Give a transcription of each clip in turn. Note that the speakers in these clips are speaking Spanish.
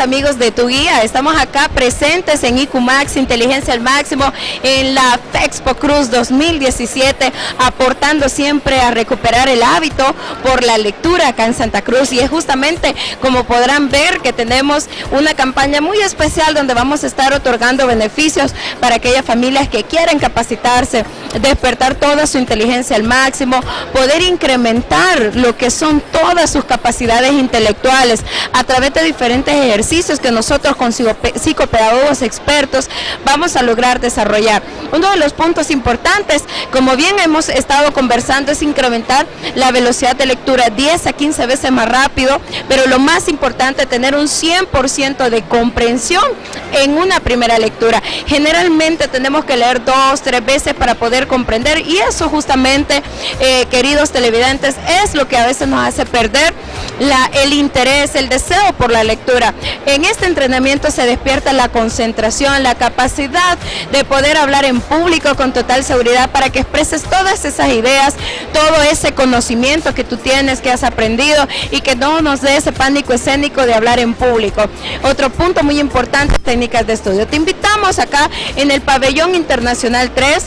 amigos de Tu Guía. Estamos acá presentes en IQ Max, Inteligencia al Máximo, en la Expo Cruz 2017, aportando siempre a recuperar el hábito por la lectura acá en Santa Cruz. Y es justamente, como podrán ver, que tenemos una campaña muy especial donde vamos a estar otorgando beneficios para aquellas familias que quieren capacitarse, despertar toda su inteligencia al máximo, poder incrementar lo que son todas sus capacidades intelectuales a través de diferentes ejercicios que nosotros con psicopedagogos expertos vamos a lograr desarrollar. Uno de los puntos importantes, como bien hemos estado conversando, es incrementar la velocidad de lectura 10 a 15 veces más rápido, pero lo más importante, tener un 100% de comprensión en una primera lectura. Generalmente tenemos que leer 2, 3 veces para poder comprender, y eso justamente, queridos televidentes, es lo que a veces nos hace perder el interés, el deseo por la lectura. En este entrenamiento se despierta la concentración, la capacidad de poder hablar en público con total seguridad para que expreses todas esas ideas, todo ese conocimiento que tú tienes, que has aprendido, y que no nos dé ese pánico escénico de hablar en público. Otro punto muy importante, técnicas de estudio. Te invitamos acá en el Pabellón Internacional 3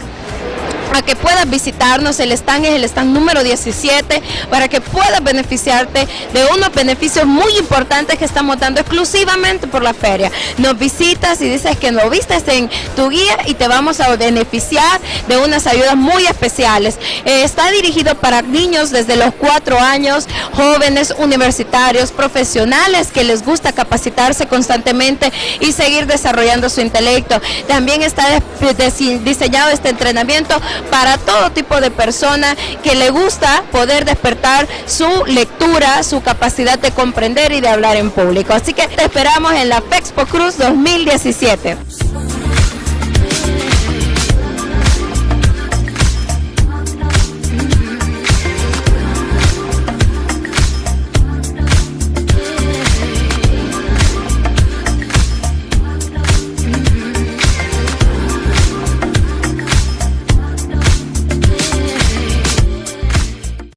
a que puedas visitarnos. El stand es el stand número 17, para que puedas beneficiarte de unos beneficios muy importantes que estamos dando exclusivamente por la feria. Nos visitas y dices que nos vistes en Tu Guía y te vamos a beneficiar de unas ayudas muy especiales. Está dirigido para niños desde los 4 años, jóvenes, universitarios, profesionales que les gusta capacitarse constantemente y seguir desarrollando su intelecto. También está diseñado este entrenamiento para todo tipo de persona que le gusta poder despertar su lectura, su capacidad de comprender y de hablar en público. Así que te esperamos en la Expo Cruz 2017.